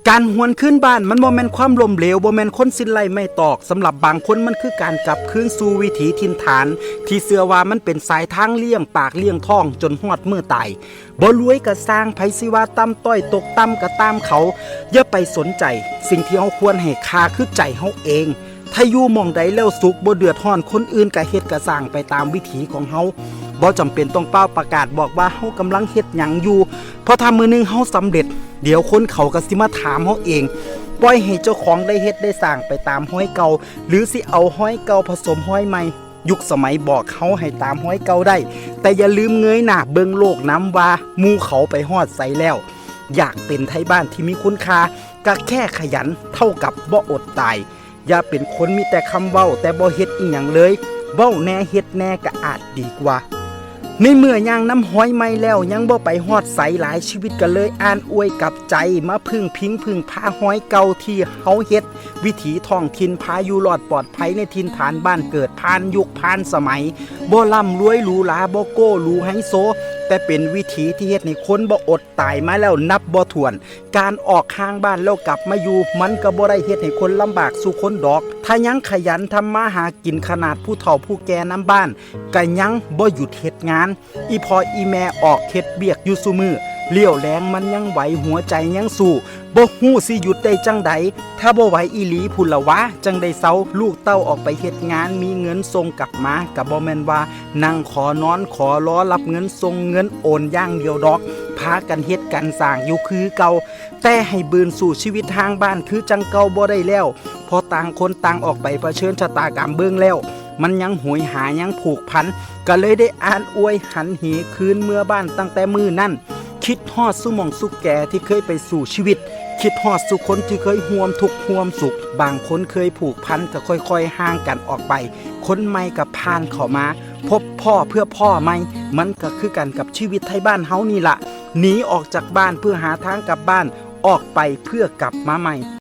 การหวนขึ้นบ้านมันบ่แม่นความล้มเหลวบ่แม่นคนสิ้นไล่ไม่ตอกสำหรับบางคนมันคือการกลับคืนสู่วิถีถิ่นฐานที่เชื่อว่ามันเป็นสายทางเลี่ยงปากเลี่ยงท้องจนฮอดมื้อตายบ่รวยก็สร้างไผสิว่าต่ำต้อยตกต่ำก็ตามเขาอย่าไปสนใจสิ่งที่เฮาควรให้ค่าคือใจเฮาเองถ้าอยู่หม่องใดแล้วสุขบ่เดือดร้อนคนอื่นก็เฮ็ดก็สร้างไปตามวิถีของเฮาบ่จำเป็นต้องเป้าประกาศบอกว่าเฮากำลังเฮ็ดหยังอยู่เพราะถ้ามื้อนึงเฮาสำเร็จเดี๋ยวคนเขาก็สิมาถามเฮาเองปล่อยให้เจ้าของได้เฮ็ดได้สร้างไปตามห้อยเก่าหรือสิเอาห้อยเก่าผสมห้อยใหม่ยุคสมัยบอกเฮาให้ตามห้อยเก่าได้แต่อย่าลืมเงยหน้าเบิ่งโลกน้ำว่าหมู่เขาไปฮอดไสแล้วอยากเป็นไทบ้านที่มีคุณค่าก็แค่ขยันเท่ากับบ่อดตายอย่าเป็นคนมีแต่คำเว้าแต่บ่เฮ็ดอีหยังเลยเว้าแน่เฮ็ดแน่ก็อาจดีกว่าในเมื่อย่างน้ำห้อยไม่แล้วยังบ่ไปฮอดใสหลายชีวิตกันเลยอ่านอวยกับใจมาพึ่งพิงพึ่งพาห้อยเก่าที่เฮาเฮ็ดวิถีท้องถิ่นพาอยู่รอดปลอดภัยในถิ่นฐานบ้านเกิดผ่านยุคผ่านสมัยบ่ร่ำรวยหรูหราบ่โก้หรูไฮโซแต่เป็นวิถีที่เฮ็ดให้คนบ่อดตายมาแล้วนับบ่ถ้วนการออกข้างบ้านแล้วกลับมาอยู่มันก็บ่ได้เฮ็ดให้คนลำบากสู่คนดอกถ้ายังขยันทำมาหากินขนาดผู้เฒ่าผู้แก่น้ำบ้านก็ยังบ่หยุดเฮ็ดงานอีพออีแม่ออกเฮ็ดเบียกอยู่ซุมือเลี้ยวแรงมันยังไหวหัวใจยังสู้บ่ฮู้สิหยุดได้จังใดถ้าบ่ไหวอีหลีพุ่นละวะจังได้เซาลูกเต้าออกไปเฮ็ดงานมีเงินส่งกลับมาก็บ่แม่นว่านั่งขอนอนขอรอรับเงินส่งเงินโอนอย่างเดียวดอกพากันเฮ็ดกันสร้างอยู่คือเก่าแต่ให้บืนสู่ชีวิตทางบ้านคือจังเก่าบ่ได้แล้วพอต่างคนต่างออกไปเผชิญชะตากรรมเบิ่งแล้วมันยังหวยหายังผูกพันก็เลยได้อ่านอวยหันเหคืนเมื่อบ้านตั้งแต่มื้อนั้นคิดฮอดสุหม่องสุแก่ที่เคยไปสู่ชีวิตคิดฮอดสุคนที่เคยห่วมทุกข์ห่วมสุขบางคนเคยผูกพันก็ค่อยๆห่างกันออกไปคนใหม่กับผ่านเข้ามาพบพ่อเพื่อพ่อใหม่มันก็คือกันกับชีวิตไทยบ้านเฮานี่ล่ะหนีออกจากบ้านเพื่อหาทางกลับบ้านออกไปเพื่อกลับมาใหม่